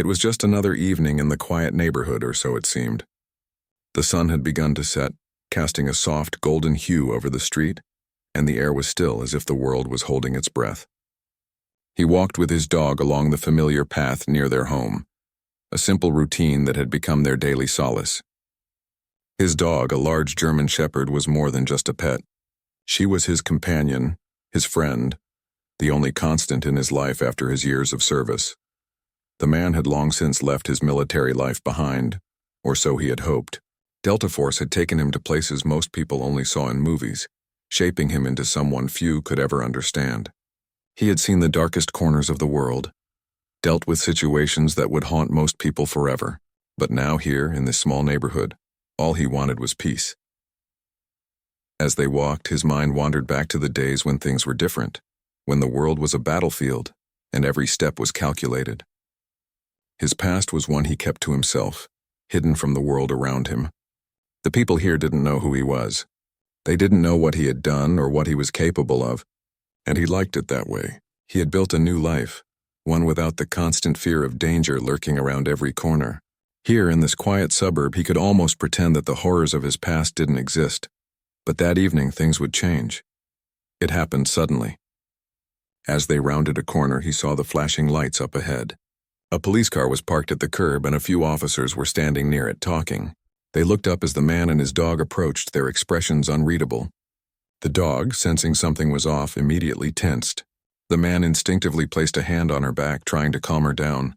It was just another evening in the quiet neighborhood, or so it seemed. The sun had begun to set, casting a soft golden hue over the street, and the air was still as if the world was holding its breath. He walked with his dog along the familiar path near their home, a simple routine that had become their daily solace. His dog, a large German shepherd, was more than just a pet. She was his companion, his friend, the only constant in his life after his years of service. The man had long since left his military life behind, or so he had hoped. Delta Force had taken him to places most people only saw in movies, shaping him into someone few could ever understand. He had seen the darkest corners of the world, dealt with situations that would haunt most people forever, but now here, in this small neighborhood, all he wanted was peace. As they walked, his mind wandered back to the days when things were different, when the world was a battlefield, and every step was calculated. His past was one he kept to himself, hidden from the world around him. The people here didn't know who he was. They didn't know what he had done or what he was capable of, and he liked it that way. He had built a new life, one without the constant fear of danger lurking around every corner. Here in this quiet suburb, he could almost pretend that the horrors of his past didn't exist. But that evening, things would change. It happened suddenly. As they rounded a corner, he saw the flashing lights up ahead. A police car was parked at the curb, and a few officers were standing near it talking. They looked up as the man and his dog approached, their expressions unreadable. The dog, sensing something was off, immediately tensed. The man instinctively placed a hand on her back, trying to calm her down.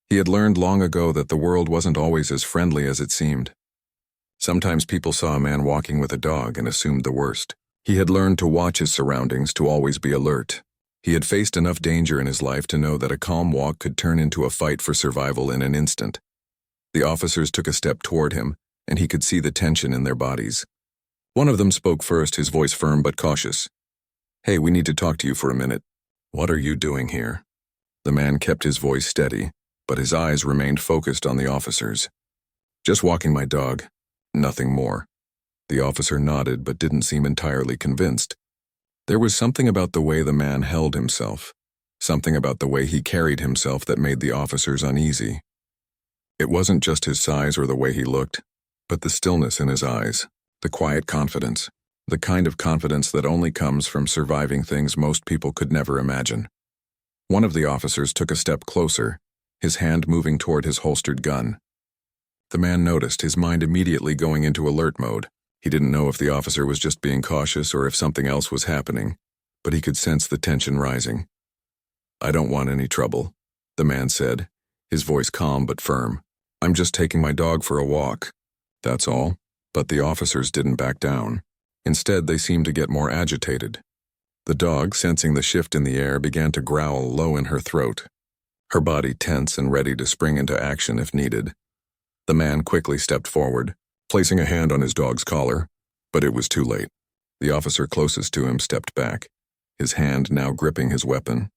He had learned long ago that the world wasn't always as friendly as it seemed. Sometimes people saw a man walking with a dog and assumed the worst. He had learned to watch his surroundings, to always be alert. He had faced enough danger in his life to know that a calm walk could turn into a fight for survival in an instant. The officers took a step toward him, and he could see the tension in their bodies. One of them spoke first, his voice firm but cautious. "Hey, we need to talk to you for a minute." "What are you doing here?" The man kept his voice steady, but his eyes remained focused on the officers. "Just walking my dog. Nothing more." The officer nodded but didn't seem entirely convinced. There was something about the way the man held himself, something about the way he carried himself that made the officers uneasy. It wasn't just his size or the way he looked, but the stillness in his eyes, the quiet confidence, the kind of confidence that only comes from surviving things most people could never imagine. One of the officers took a step closer, his hand moving toward his holstered gun. The man noticed, his mind immediately going into alert mode. He didn't know if the officer was just being cautious or if something else was happening, but he could sense the tension rising. "I don't want any trouble," the man said, his voice calm but firm. "I'm just taking my dog for a walk. That's all." But the officers didn't back down. Instead, they seemed to get more agitated. The dog, sensing the shift in the air, began to growl low in her throat, her body tense and ready to spring into action if needed. The man quickly stepped forward, placing a hand on his dog's collar, but it was too late. The officer closest to him stepped back, his hand now gripping his weapon.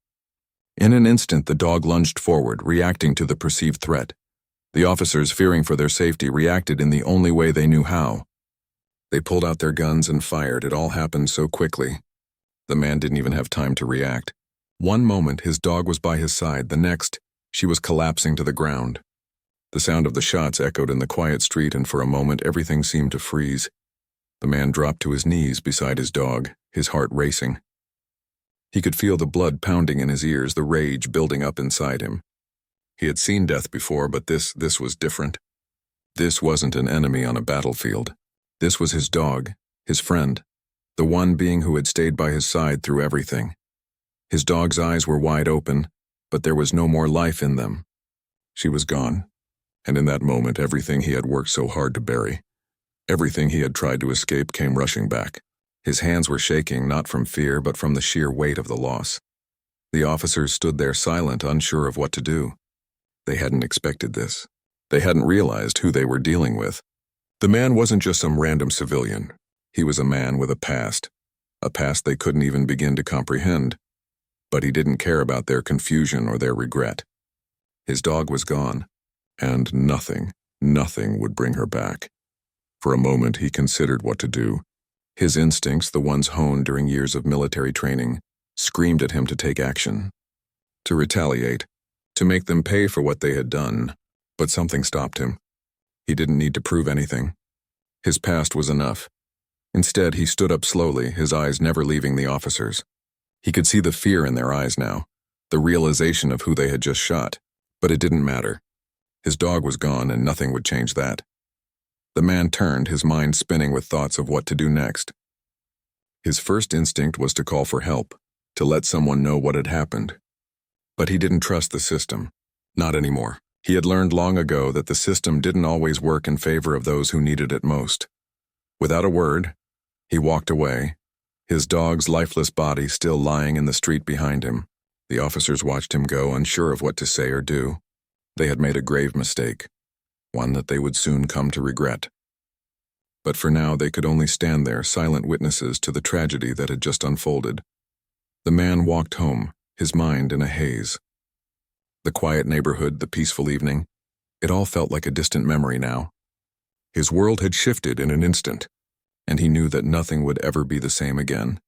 In an instant, the dog lunged forward, reacting to the perceived threat. The officers, fearing for their safety, reacted in the only way they knew how. They pulled out their guns and fired. It all happened so quickly. The man didn't even have time to react. One moment, his dog was by his side. The next, she was collapsing to the ground. The sound of the shots echoed in the quiet street, and for a moment everything seemed to freeze. The man dropped to his knees beside his dog, his heart racing. He could feel the blood pounding in his ears, the rage building up inside him. He had seen death before, but this was different. This wasn't an enemy on a battlefield. This was his dog, his friend, the one being who had stayed by his side through everything. His dog's eyes were wide open, but there was no more life in them. She was gone. And in that moment, everything he had worked so hard to bury, everything he had tried to escape, came rushing back. His hands were shaking, not from fear, but from the sheer weight of the loss. The officers stood there silent, unsure of what to do. They hadn't expected this. They hadn't realized who they were dealing with. The man wasn't just some random civilian. He was a man with a past they couldn't even begin to comprehend. But he didn't care about their confusion or their regret. His dog was gone. And nothing would bring her back. For a moment, he considered what to do. His instincts, the ones honed during years of military training, screamed at him to take action, to retaliate, to make them pay for what they had done. But something stopped him. He didn't need to prove anything. His past was enough. Instead, he stood up slowly, his eyes never leaving the officers. He could see the fear in their eyes now, the realization of who they had just shot. But it didn't matter. His dog was gone, and nothing would change that. The man turned, his mind spinning with thoughts of what to do next. His first instinct was to call for help, to let someone know what had happened. But he didn't trust the system. Not anymore. He had learned long ago that the system didn't always work in favor of those who needed it most. Without a word, he walked away, his dog's lifeless body still lying in the street behind him. The officers watched him go, unsure of what to say or do. They had made a grave mistake, one that they would soon come to regret. But for now, they could only stand there, silent witnesses to the tragedy that had just unfolded. The man walked home, his mind in a haze. The quiet neighborhood, the peaceful evening, it all felt like a distant memory now. His world had shifted in an instant, and he knew that nothing would ever be the same again.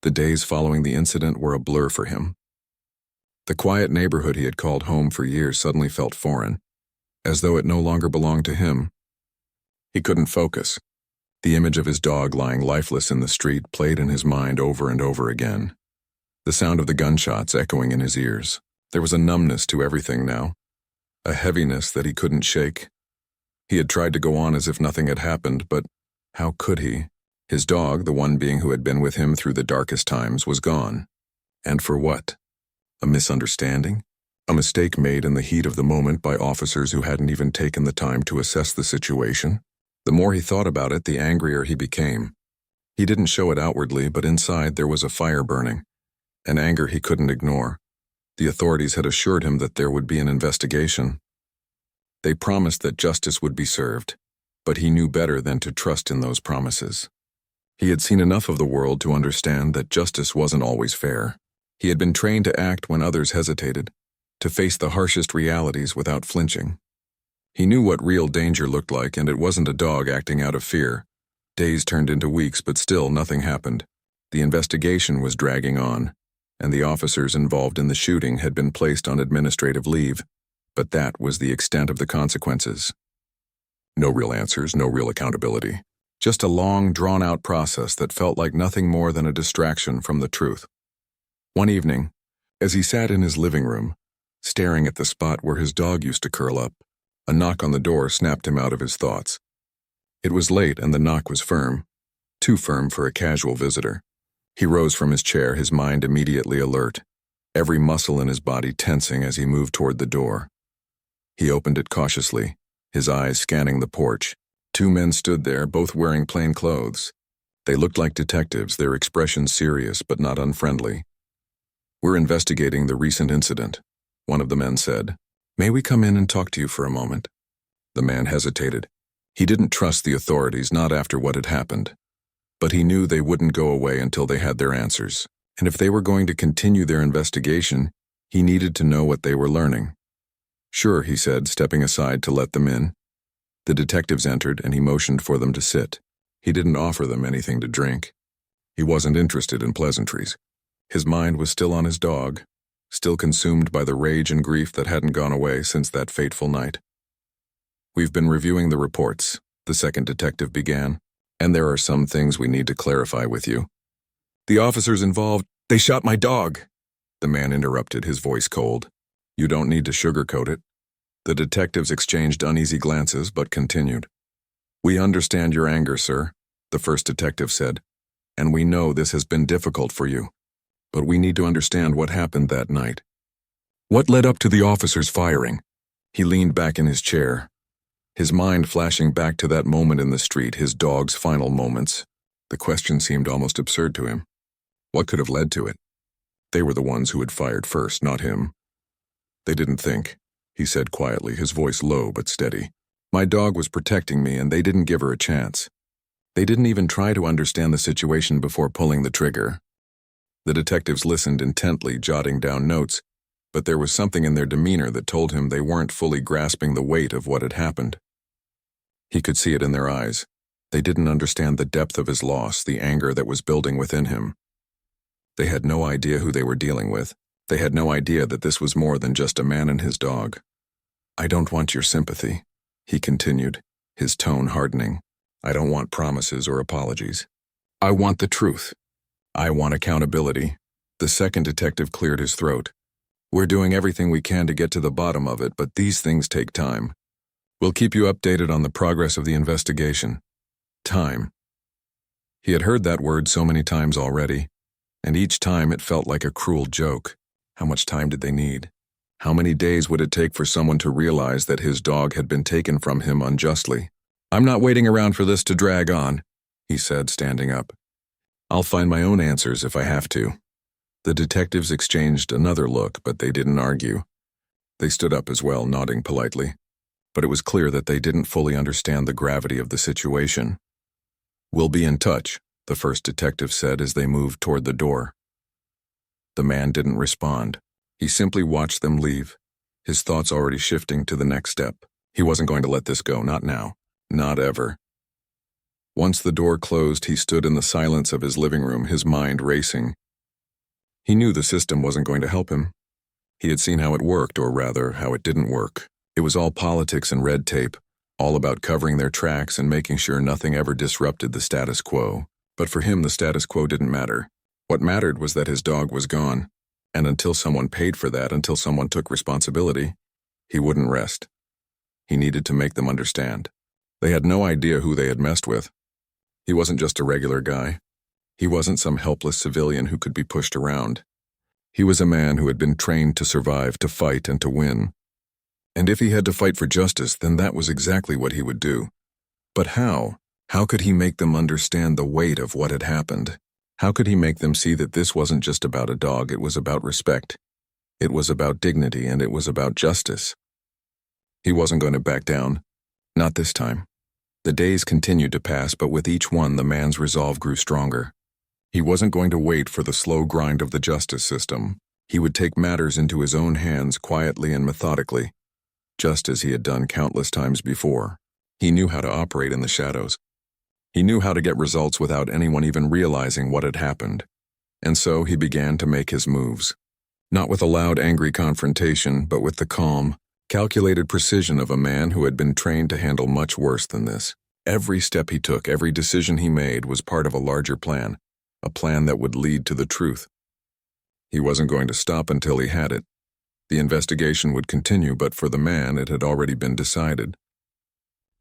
The days following the incident were a blur for him. The quiet neighborhood he had called home for years suddenly felt foreign, as though it no longer belonged to him. He couldn't focus. The image of his dog lying lifeless in the street played in his mind over and over again. The sound of the gunshots echoing in his ears. There was a numbness to everything now, a heaviness that he couldn't shake. He had tried to go on as if nothing had happened, but how could he? His dog, the one being who had been with him through the darkest times, was gone. And for what? A misunderstanding? A mistake made in the heat of the moment by officers who hadn't even taken the time to assess the situation? The more he thought about it, the angrier he became. He didn't show it outwardly, but inside there was a fire burning, an anger he couldn't ignore. The authorities had assured him that there would be an investigation. They promised that justice would be served, but he knew better than to trust in those promises. He had seen enough of the world to understand that justice wasn't always fair. He had been trained to act when others hesitated, to face the harshest realities without flinching. He knew what real danger looked like, and it wasn't a dog acting out of fear. Days turned into weeks, but still nothing happened. The investigation was dragging on, and the officers involved in the shooting had been placed on administrative leave, but that was the extent of the consequences. No real answers, no real accountability. Just a long, drawn-out process that felt like nothing more than a distraction from the truth. One evening, as he sat in his living room, staring at the spot where his dog used to curl up, a knock on the door snapped him out of his thoughts. It was late and the knock was firm, too firm for a casual visitor. He rose from his chair, his mind immediately alert, every muscle in his body tensing as he moved toward the door. He opened it cautiously, his eyes scanning the porch. Two men stood there, both wearing plain clothes. They looked like detectives, their expressions serious but not unfriendly. "We're investigating the recent incident," one of the men said. "May we come in and talk to you for a moment?" The man hesitated. He didn't trust the authorities, not after what had happened. But he knew they wouldn't go away until they had their answers. And if they were going to continue their investigation, he needed to know what they were learning. "Sure," he said, stepping aside to let them in. The detectives entered, and he motioned for them to sit. He didn't offer them anything to drink. He wasn't interested in pleasantries. His mind was still on his dog, still consumed by the rage and grief that hadn't gone away since that fateful night. "We've been reviewing the reports," the second detective began, "and there are some things we need to clarify with you." "The officers involved, they shot my dog," the man interrupted, his voice cold. "You don't need to sugarcoat it." The detectives exchanged uneasy glances but continued. "We understand your anger, sir," the first detective said, "and we know this has been difficult for you. But we need to understand what happened that night. What led up to the officers firing?" He leaned back in his chair, his mind flashing back to that moment in the street, his dog's final moments. The question seemed almost absurd to him. What could have led to it? They were the ones who had fired first, not him. "They didn't think," he said quietly, his voice low but steady. "My dog was protecting me, and they didn't give her a chance. They didn't even try to understand the situation before pulling the trigger." The detectives listened intently, jotting down notes, but there was something in their demeanor that told him they weren't fully grasping the weight of what had happened. He could see it in their eyes. They didn't understand the depth of his loss, the anger that was building within him. They had no idea who they were dealing with, They had no idea that this was more than just a man and his dog. "I don't want your sympathy," he continued, his tone hardening. "I don't want promises or apologies. I want the truth. I want accountability." The second detective cleared his throat. "We're doing everything we can to get to the bottom of it, but these things take time. We'll keep you updated on the progress of the investigation." Time. He had heard that word so many times already, and each time it felt like a cruel joke. How much time did they need? How many days would it take for someone to realize that his dog had been taken from him unjustly? "I'm not waiting around for this to drag on," he said, standing up. "I'll find my own answers if I have to." The detectives exchanged another look, but they didn't argue. They stood up as well, nodding politely. But it was clear that they didn't fully understand the gravity of the situation. "We'll be in touch," the first detective said as they moved toward the door. The man didn't respond. He simply watched them leave, his thoughts already shifting to the next step. He wasn't going to let this go, not now, not ever. Once the door closed, he stood in the silence of his living room, his mind racing. He knew the system wasn't going to help him. He had seen how it worked, or rather, how it didn't work. It was all politics and red tape, all about covering their tracks and making sure nothing ever disrupted the status quo. But for him, the status quo didn't matter. What mattered was that his dog was gone, and until someone paid for that, until someone took responsibility, he wouldn't rest. He needed to make them understand. They had no idea who they had messed with. He wasn't just a regular guy. He wasn't some helpless civilian who could be pushed around. He was a man who had been trained to survive, to fight, and to win. And if he had to fight for justice, then that was exactly what he would do. But how? How could he make them understand the weight of what had happened? How could he make them see that this wasn't just about a dog, it was about respect. It was about dignity, and it was about justice. He wasn't going to back down. Not this time. The days continued to pass, but with each one the man's resolve grew stronger. He wasn't going to wait for the slow grind of the justice system. He would take matters into his own hands quietly and methodically, just as he had done countless times before. He knew how to operate in the shadows. He knew how to get results without anyone even realizing what had happened. And so he began to make his moves. Not with a loud, angry confrontation, but with the calm, calculated precision of a man who had been trained to handle much worse than this. Every step he took, every decision he made was part of a larger plan, a plan that would lead to the truth. He wasn't going to stop until he had it. The investigation would continue, but for the man it had already been decided.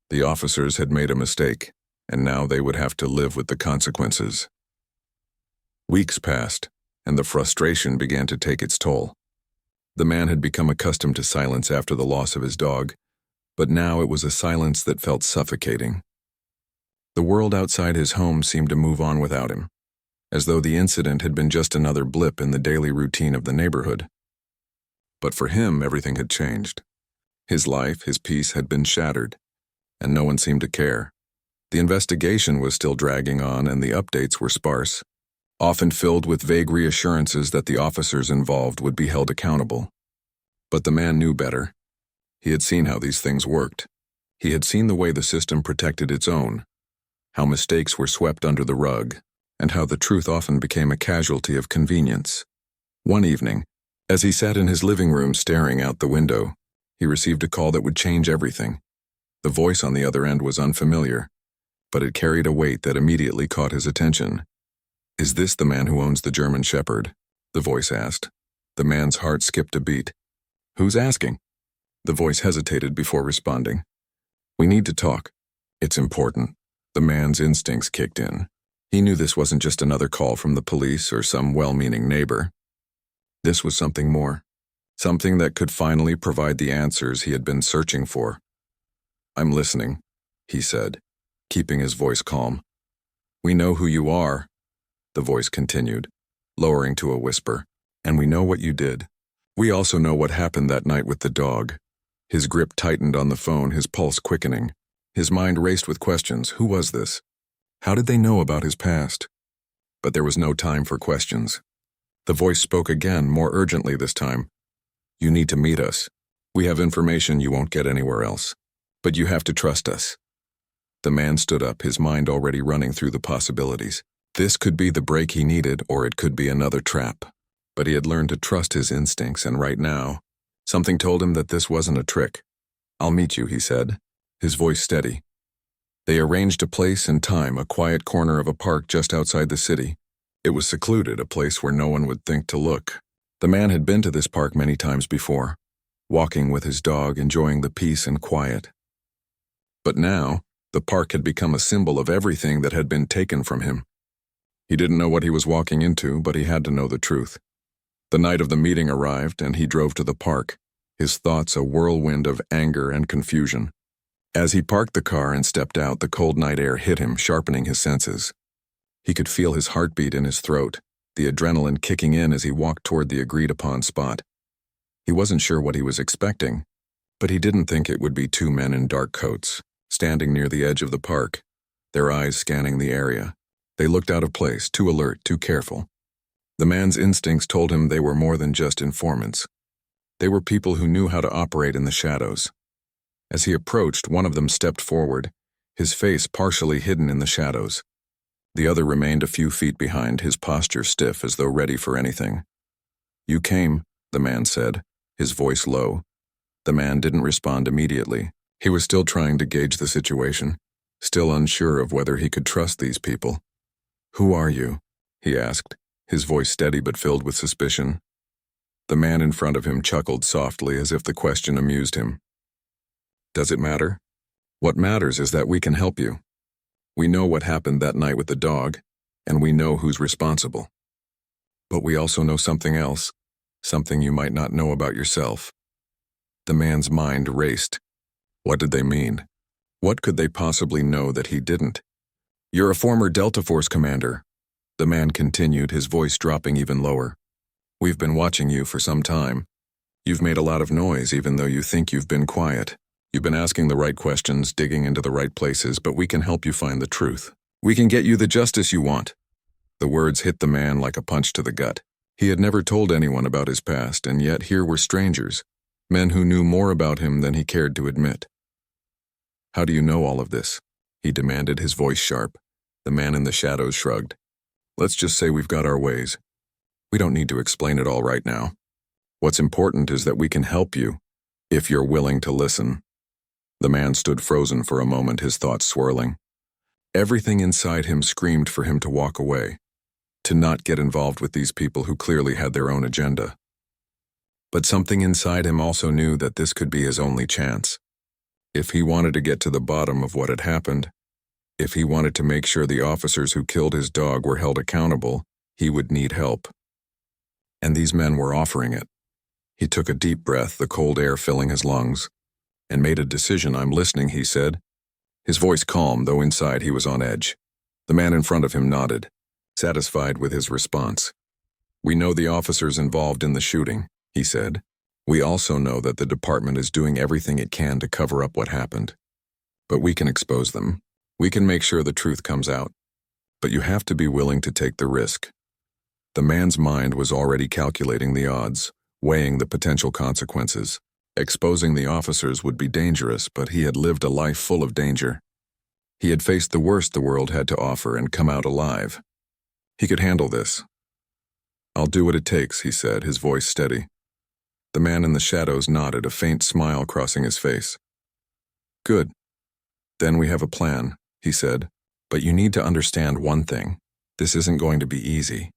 The officers had made a mistake, and now they would have to live with the consequences. Weeks passed, and the frustration began to take its toll. The man had become accustomed to silence after the loss of his dog, but now it was a silence that felt suffocating. The world outside his home seemed to move on without him, as though the incident had been just another blip in the daily routine of the neighborhood. But for him, everything had changed. His life, his peace had been shattered, and no one seemed to care. The investigation was still dragging on, and the updates were sparse, often filled with vague reassurances that the officers involved would be held accountable. But the man knew better. He had seen how these things worked. He had seen the way the system protected its own, how mistakes were swept under the rug, and how the truth often became a casualty of convenience. One evening, as he sat in his living room staring out the window, he received a call that would change everything. The voice on the other end was unfamiliar, but it carried a weight that immediately caught his attention. "Is this the man who owns the German Shepherd?" the voice asked. The man's heart skipped a beat. "Who's asking?" The voice hesitated before responding. "We need to talk. It's important." The man's instincts kicked in. He knew this wasn't just another call from the police or some well-meaning neighbor. This was something more, something that could finally provide the answers he had been searching for. "I'm listening," he said, keeping his voice calm. "We know who you are," the voice continued, lowering to a whisper, "and we know what you did. We also know what happened that night with the dog." His grip tightened on the phone, his pulse quickening. His mind raced with questions. Who was this? How did they know about his past? But there was no time for questions. The voice spoke again, more urgently this time. "You need to meet us. We have information you won't get anywhere else. But you have to trust us." The man stood up, his mind already running through the possibilities. This could be the break he needed, or it could be another trap. but he had learned to trust his instincts, and right now, something told him that this wasn't a trick. "I'll meet you," he said, his voice steady. They arranged a place and time, a quiet corner of a park just outside the city. It was secluded, a place where no one would think to look. The man had been to this park many times before, walking with his dog, enjoying the peace and quiet. But now, the park had become a symbol of everything that had been taken from him. He didn't know what he was walking into, but he had to know the truth. The night of the meeting arrived, and he drove to the park, his thoughts a whirlwind of anger and confusion. As he parked the car and stepped out, the cold night air hit him, sharpening his senses. He could feel his heartbeat in his throat, the adrenaline kicking in as he walked toward the agreed-upon spot. He wasn't sure what he was expecting, but he didn't think it would be two men in dark coats, standing near the edge of the park, their eyes scanning the area. They looked out of place, too alert, too careful. The man's instincts told him they were more than just informants. They were people who knew how to operate in the shadows. As he approached, one of them stepped forward, his face partially hidden in the shadows. The other remained a few feet behind, his posture stiff as though ready for anything. "You came," the man said, his voice low. The man didn't respond immediately. He was still trying to gauge the situation, still unsure of whether he could trust these people. "Who are you?" he asked, his voice steady but filled with suspicion. The man in front of him chuckled softly as if the question amused him. "Does it matter? What matters is that we can help you. We know what happened that night with the dog, and we know who's responsible. But we also know something else, something you might not know about yourself." The man's mind raced. What did they mean? What could they possibly know that he didn't? "You're a former Delta Force commander," the man continued, his voice dropping even lower. "We've been watching you for some time. You've made a lot of noise even though you think you've been quiet. You've been asking the right questions, digging into the right places, but we can help you find the truth. We can get you the justice you want." The words hit the man like a punch to the gut. He had never told anyone about his past, and yet here were strangers, men who knew more about him than he cared to admit. "How do you know all of this?" he demanded, his voice sharp. The man in the shadows shrugged. "Let's just say we've got our ways. We don't need to explain it all right now. What's important is that we can help you, if you're willing to listen." The man stood frozen for a moment, his thoughts swirling. Everything inside him screamed for him to walk away, to not get involved with these people who clearly had their own agenda. But something inside him also knew that this could be his only chance. If he wanted to get to the bottom of what had happened, if he wanted to make sure the officers who killed his dog were held accountable, he would need help. And these men were offering it. He took a deep breath, the cold air filling his lungs, and made a decision. "I'm listening," he said, his voice calm, though inside he was on edge. The man in front of him nodded, satisfied with his response. "We know the officers involved in the shooting," he said. "We also know that the department is doing everything it can to cover up what happened. But we can expose them. We can make sure the truth comes out. But you have to be willing to take the risk." The man's mind was already calculating the odds, weighing the potential consequences. Exposing the officers would be dangerous, but he had lived a life full of danger. He had faced the worst the world had to offer and come out alive. He could handle this. "I'll do what it takes," he said, his voice steady. The man in the shadows nodded, a faint smile crossing his face. "Good. Then we have a plan," he said. "But you need to understand one thing. This isn't going to be easy.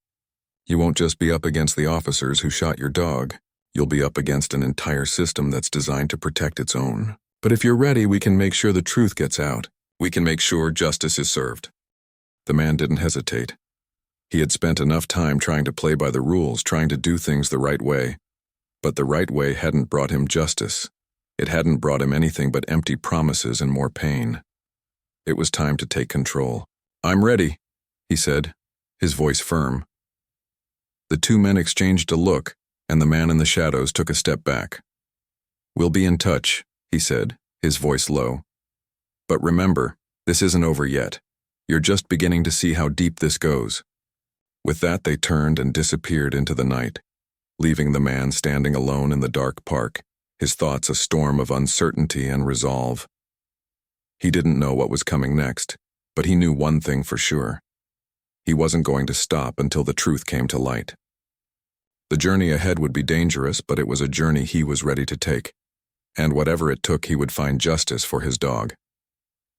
You won't just be up against the officers who shot your dog. You'll be up against an entire system that's designed to protect its own. But if you're ready, we can make sure the truth gets out. We can make sure justice is served." The man didn't hesitate. He had spent enough time trying to play by the rules, trying to do things the right way. But the right way hadn't brought him justice. It hadn't brought him anything but empty promises and more pain. It was time to take control. "I'm ready," he said, his voice firm. The two men exchanged a look, and the man in the shadows took a step back. "We'll be in touch," he said, his voice low. "But remember, this isn't over yet. You're just beginning to see how deep this goes." With that, they turned and disappeared into the night, leaving the man standing alone in the dark park, his thoughts a storm of uncertainty and resolve. He didn't know what was coming next, but he knew one thing for sure. He wasn't going to stop until the truth came to light. The journey ahead would be dangerous, but it was a journey he was ready to take. And whatever it took, he would find justice for his dog.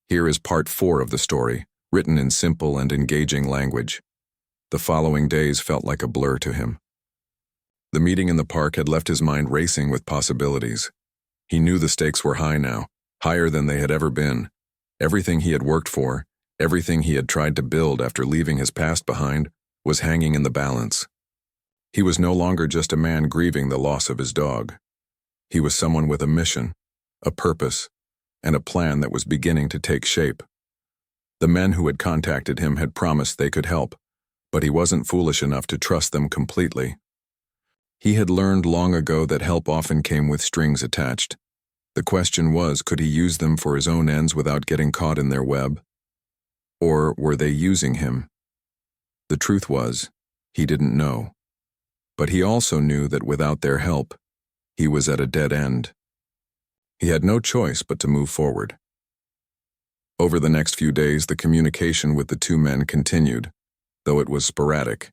Here is part 4 of the story, written in simple and engaging language. The following days felt like a blur to him. The meeting in the park had left his mind racing with possibilities. He knew the stakes were high now, higher than they had ever been. Everything he had worked for, everything he had tried to build after leaving his past behind, was hanging in the balance. He was no longer just a man grieving the loss of his dog. He was someone with a mission, a purpose, and a plan that was beginning to take shape. The men who had contacted him had promised they could help, but he wasn't foolish enough to trust them completely. He had learned long ago that help often came with strings attached. The question was, could he use them for his own ends without getting caught in their web? Or were they using him? The truth was, he didn't know. But he also knew that without their help, he was at a dead end. He had no choice but to move forward. Over the next few days, the communication with the two men continued, though it was sporadic.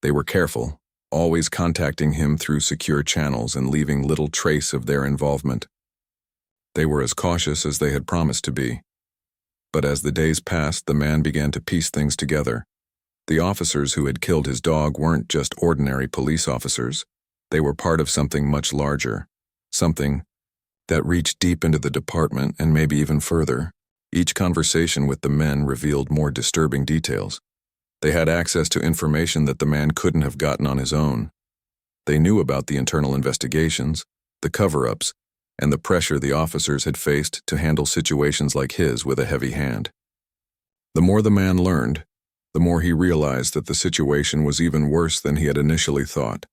They were careful, always contacting him through secure channels and leaving little trace of their involvement. They were as cautious as they had promised to be. But as the days passed, the man began to piece things together. The officers who had killed his dog weren't just ordinary police officers. They were part of something much larger, something that reached deep into the department and maybe even further. Each conversation with the men revealed more disturbing details. They had access to information that the man couldn't have gotten on his own. They knew about the internal investigations, the cover-ups, and the pressure the officers had faced to handle situations like his with a heavy hand. The more the man learned, the more he realized that the situation was even worse than he had initially thought.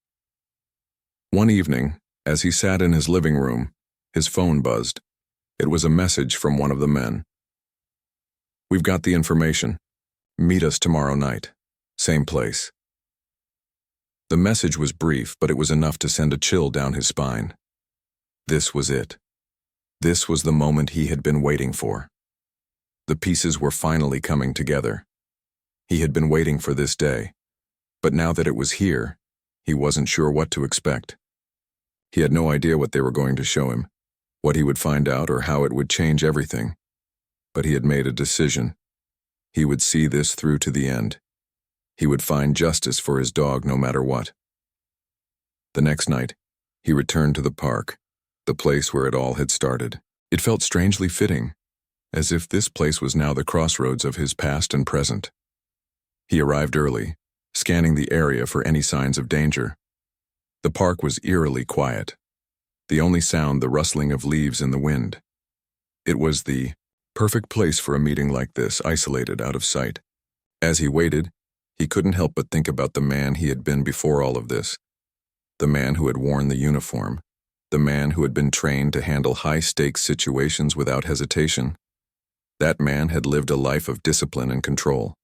One evening, as he sat in his living room, his phone buzzed. It was a message from one of the men. "We've got the information. Meet us tomorrow night. Same place." The message was brief, but it was enough to send a chill down his spine. This was it. This was the moment he had been waiting for. The pieces were finally coming together. He had been waiting for this day, but now that it was here, he wasn't sure what to expect. He had no idea what they were going to show him, what he would find out, or how it would change everything. But he had made a decision. He would see this through to the end. He would find justice for his dog no matter what. The next night, he returned to the park, the place where it all had started. It felt strangely fitting, as if this place was now the crossroads of his past and present. He arrived early, scanning the area for any signs of danger. The park was eerily quiet, the only sound the rustling of leaves in the wind. It was the perfect place for a meeting like this, isolated out of sight. As he waited, he couldn't help but think about the man he had been before all of this. The man who had worn the uniform. The man who had been trained to handle high-stakes situations without hesitation. That man had lived a life of discipline and control.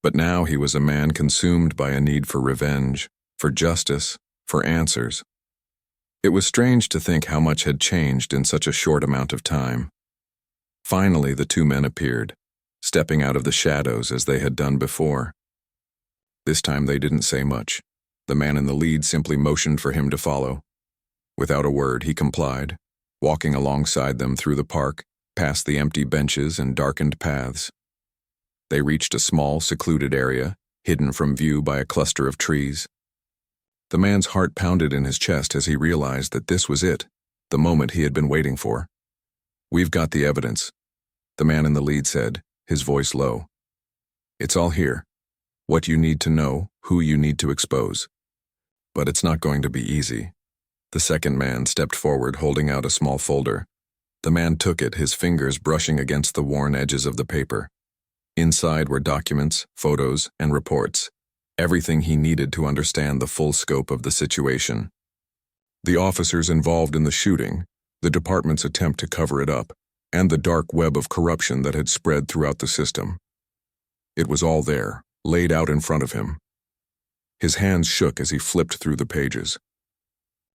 But now he was a man consumed by a need for revenge, for justice, for answers. It was strange to think how much had changed in such a short amount of time. Finally, the two men appeared, stepping out of the shadows as they had done before. This time they didn't say much. The man in the lead simply motioned for him to follow. Without a word, he complied, walking alongside them through the park, past the empty benches and darkened paths. They reached a small, secluded area, hidden from view by a cluster of trees. The man's heart pounded in his chest as he realized that this was it, the moment he had been waiting for. "We've got the evidence," the man in the lead said, his voice low. "It's all here. What you need to know, who you need to expose. But it's not going to be easy." The second man stepped forward, holding out a small folder. The man took it, his fingers brushing against the worn edges of the paper. Inside were documents, photos, and reports, everything he needed to understand the full scope of the situation. The officers involved in the shooting, the department's attempt to cover it up, and the dark web of corruption that had spread throughout the system. It was all there, laid out in front of him. His hands shook as he flipped through the pages.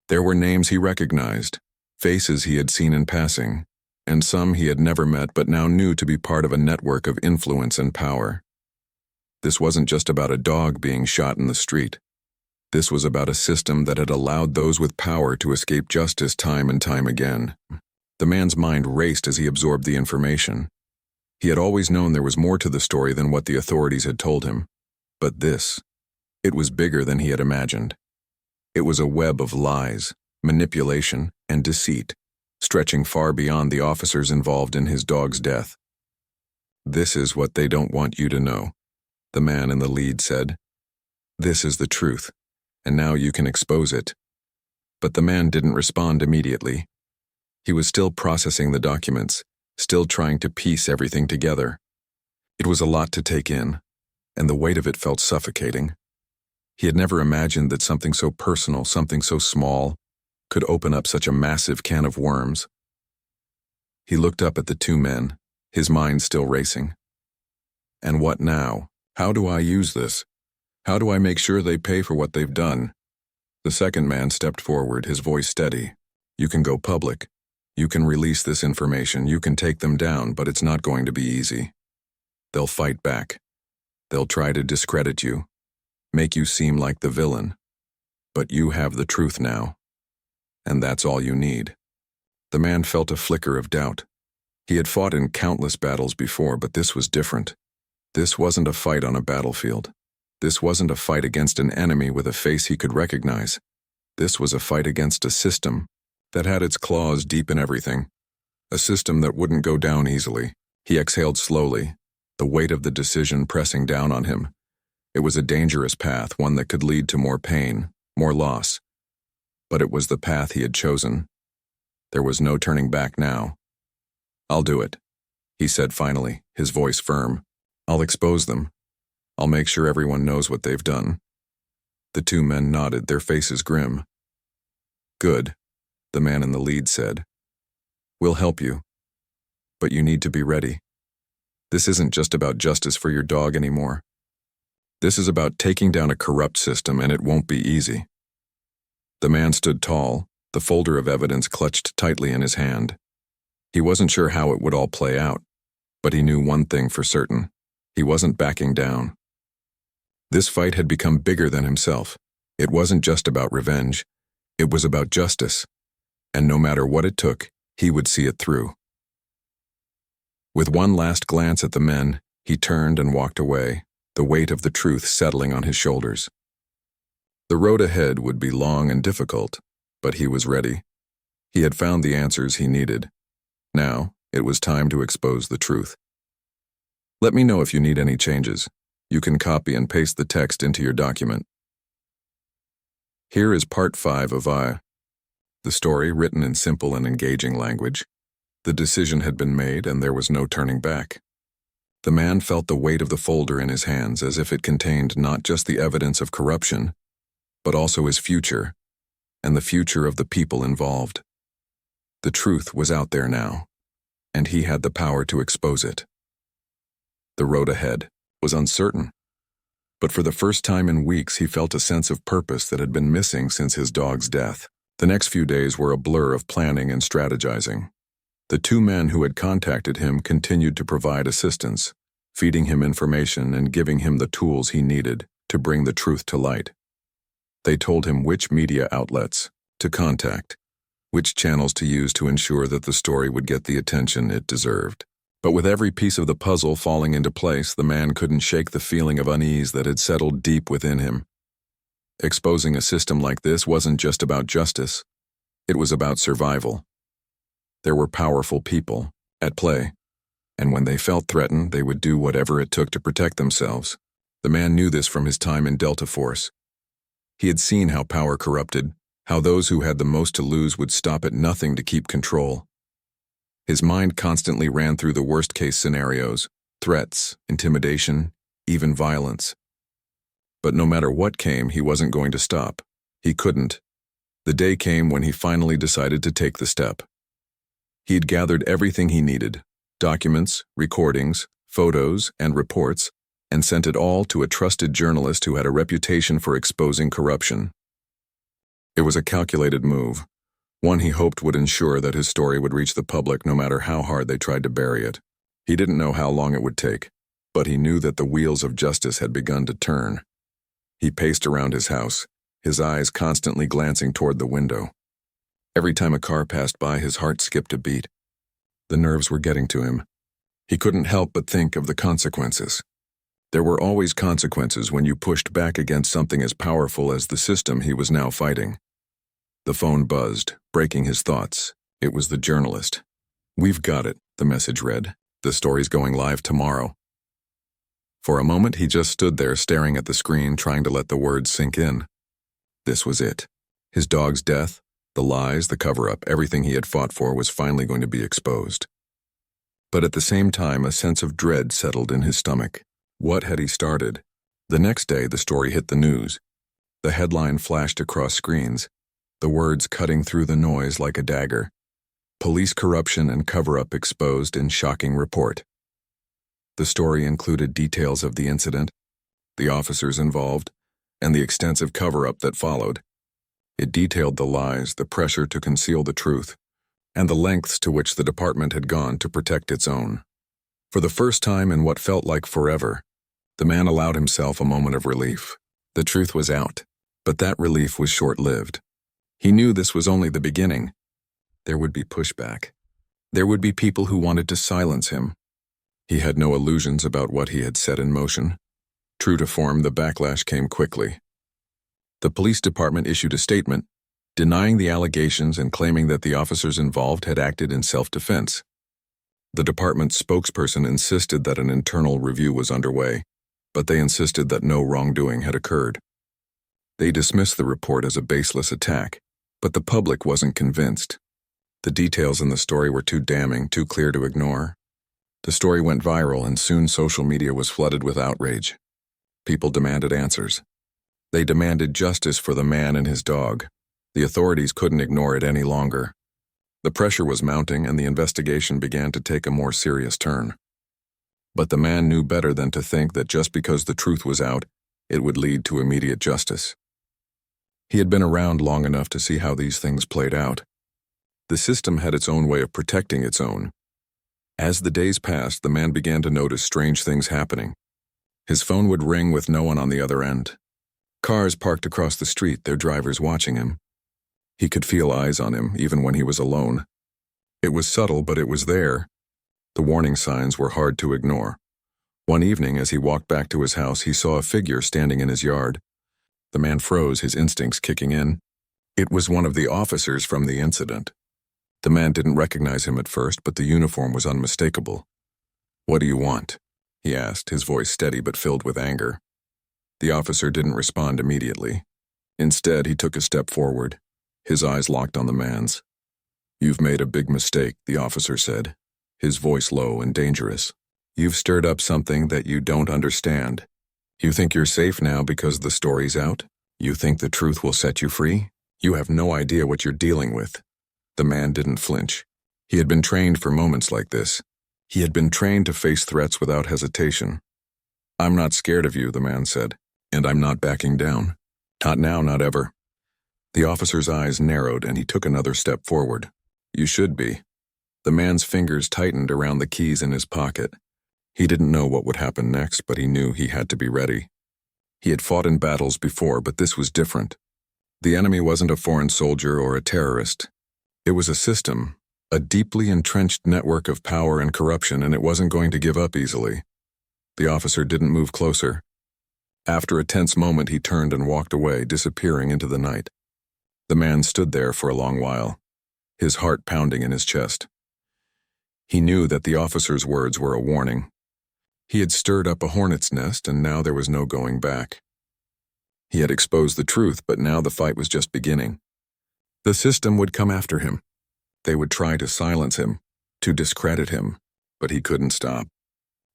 There were names he recognized, faces he had seen in passing, and some he had never met but now knew to be part of a network of influence and power. This wasn't just about a dog being shot in the street. This was about a system that had allowed those with power to escape justice time and time again. The man's mind raced as he absorbed the information. He had always known there was more to the story than what the authorities had told him. But this, it was bigger than he had imagined. It was a web of lies, manipulation, and deceit, stretching far beyond the officers involved in his dog's death. "This is what they don't want you to know," the man in the lead said. "This is the truth, and now you can expose it." But the man didn't respond immediately. He was still processing the documents, still trying to piece everything together. It was a lot to take in, and the weight of it felt suffocating. He had never imagined that something so personal, something so small, could open up such a massive can of worms. He looked up at the two men, his mind still racing. And what now? How do I use this? How do I make sure they pay for what they've done? The second man stepped forward, his voice steady. "You can go public. You can release this information. You can take them down, but it's not going to be easy. They'll fight back. They'll try to discredit you, make you seem like the villain. But you have the truth now. And that's all you need." The man felt a flicker of doubt. He had fought in countless battles before, but this was different. This wasn't a fight on a battlefield. This wasn't a fight against an enemy with a face he could recognize. This was a fight against a system that had its claws deep in everything. A system that wouldn't go down easily. He exhaled slowly, the weight of the decision pressing down on him. It was a dangerous path, one that could lead to more pain, more loss. But it was the path he had chosen. There was no turning back now. "I'll do it," he said finally, his voice firm. "I'll expose them. I'll make sure everyone knows what they've done." The two men nodded, their faces grim. "Good," the man in the lead said. "We'll help you. But you need to be ready. This isn't just about justice for your dog anymore. This is about taking down a corrupt system, and it won't be easy." The man stood tall, the folder of evidence clutched tightly in his hand. He wasn't sure how it would all play out, but he knew one thing for certain. He wasn't backing down. This fight had become bigger than himself. It wasn't just about revenge. It was about justice. And no matter what it took, he would see it through. With one last glance at the men, he turned and walked away, the weight of the truth settling on his shoulders. The road ahead would be long and difficult, but he was ready. He had found the answers he needed. Now, it was time to expose the truth. Let me know if you need any changes. You can copy and paste the text into your document. Here is part 5 of the story, written in simple and engaging language. The decision had been made, and there was no turning back. The man felt the weight of the folder in his hands, as if it contained not just the evidence of corruption, but also his future, and the future of the people involved. The truth was out there now, and he had the power to expose it. The road ahead was uncertain, but for the first time in weeks he felt a sense of purpose that had been missing since his dog's death. The next few days were a blur of planning and strategizing. The two men who had contacted him continued to provide assistance, feeding him information and giving him the tools he needed to bring the truth to light. They told him which media outlets to contact, which channels to use to ensure that the story would get the attention it deserved. But with every piece of the puzzle falling into place, the man couldn't shake the feeling of unease that had settled deep within him. Exposing a system like this wasn't just about justice. It was about survival. There were powerful people at play, and when they felt threatened, they would do whatever it took to protect themselves. The man knew this from his time in Delta Force. He had seen how power corrupted, how those who had the most to lose would stop at nothing to keep control. His mind constantly ran through the worst-case scenarios, threats, intimidation, even violence. But no matter what came, he wasn't going to stop. He couldn't. The day came when he finally decided to take the step. He had gathered everything he needed, documents, recordings, photos, and reports, and sent it all to a trusted journalist who had a reputation for exposing corruption. It was a calculated move, one he hoped would ensure that his story would reach the public no matter how hard they tried to bury it. He didn't know how long it would take, but he knew that the wheels of justice had begun to turn. He paced around his house, his eyes constantly glancing toward the window. Every time a car passed by, his heart skipped a beat. The nerves were getting to him. He couldn't help but think of the consequences. There were always consequences when you pushed back against something as powerful as the system he was now fighting. The phone buzzed, breaking his thoughts. It was the journalist. "We've got it," the message read. "The story's going live tomorrow." For a moment, he just stood there staring at the screen, trying to let the words sink in. This was it. His dog's death, the lies, the cover-up, everything he had fought for was finally going to be exposed. But at the same time, a sense of dread settled in his stomach. What had he started? The next day, the story hit the news. The headline flashed across screens, the words cutting through the noise like a dagger. "Police corruption and cover-up exposed in shocking report." The story included details of the incident, the officers involved, and the extensive cover-up that followed. It detailed the lies, the pressure to conceal the truth, and the lengths to which the department had gone to protect its own. For the first time in what felt like forever, the man allowed himself a moment of relief. The truth was out, but that relief was short-lived. He knew this was only the beginning. There would be pushback. There would be people who wanted to silence him. He had no illusions about what he had set in motion. True to form, the backlash came quickly. The police department issued a statement, denying the allegations and claiming that the officers involved had acted in self-defense. The department's spokesperson insisted that an internal review was underway, but they insisted that no wrongdoing had occurred. They dismissed the report as a baseless attack, but the public wasn't convinced. The details in the story were too damning, too clear to ignore. The story went viral, and soon social media was flooded with outrage. People demanded answers. They demanded justice for the man and his dog. The authorities couldn't ignore it any longer. The pressure was mounting, and the investigation began to take a more serious turn. But the man knew better than to think that just because the truth was out, it would lead to immediate justice. He had been around long enough to see how these things played out. The system had its own way of protecting its own. As the days passed, the man began to notice strange things happening. His phone would ring with no one on the other end. Cars parked across the street, their drivers watching him. He could feel eyes on him, even when he was alone. It was subtle, but it was there. The warning signs were hard to ignore. One evening, as he walked back to his house, he saw a figure standing in his yard. The man froze, his instincts kicking in. It was one of the officers from the incident. The man didn't recognize him at first, but the uniform was unmistakable. "What do you want?" he asked, his voice steady but filled with anger. The officer didn't respond immediately. Instead, he took a step forward. His eyes locked on the man's. "You've made a big mistake," the officer said, his voice low and dangerous. "You've stirred up something that you don't understand. You think you're safe now because the story's out? You think the truth will set you free? You have no idea what you're dealing with." The man didn't flinch. He had been trained for moments like this. He had been trained to face threats without hesitation. "I'm not scared of you," the man said, "and I'm not backing down. Not now, not ever." The officer's eyes narrowed, and he took another step forward. "You should be." The man's fingers tightened around the keys in his pocket. He didn't know what would happen next, but he knew he had to be ready. He had fought in battles before, but this was different. The enemy wasn't a foreign soldier or a terrorist. It was a system, a deeply entrenched network of power and corruption, and it wasn't going to give up easily. The officer didn't move closer. After a tense moment, he turned and walked away, disappearing into the night. The man stood there for a long while, his heart pounding in his chest. He knew that the officer's words were a warning. He had stirred up a hornet's nest, and now there was no going back. He had exposed the truth, but now the fight was just beginning. The system would come after him. They would try to silence him, to discredit him, but he couldn't stop.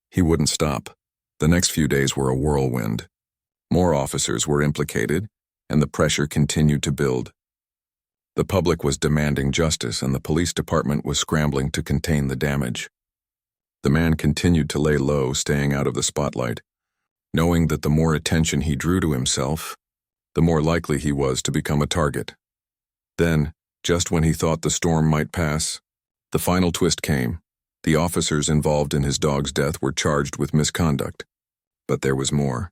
He wouldn't stop. The next few days were a whirlwind. More officers were implicated, and the pressure continued to build. The public was demanding justice, and the police department was scrambling to contain the damage. The man continued to lay low, staying out of the spotlight, knowing that the more attention he drew to himself, the more likely he was to become a target. Then, just when he thought the storm might pass, the final twist came. The officers involved in his dog's death were charged with misconduct. But there was more.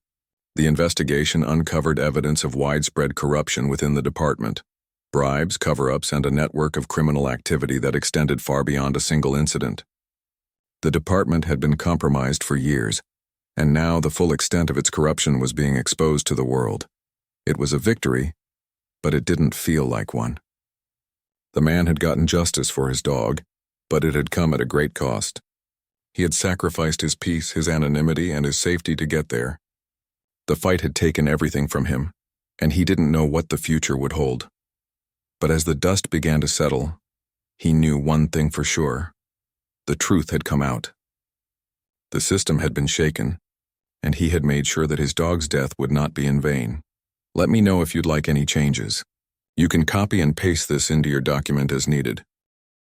The investigation uncovered evidence of widespread corruption within the department, bribes, cover-ups, and a network of criminal activity that extended far beyond a single incident. The department had been compromised for years, and now the full extent of its corruption was being exposed to the world. It was a victory, but it didn't feel like one. The man had gotten justice for his dog, but it had come at a great cost. He had sacrificed his peace, his anonymity, and his safety to get there. The fight had taken everything from him, and he didn't know what the future would hold. But as the dust began to settle, he knew one thing for sure. The truth had come out. The system had been shaken, and he had made sure that his dog's death would not be in vain. Let me know if you'd like any changes. You can copy and paste this into your document as needed.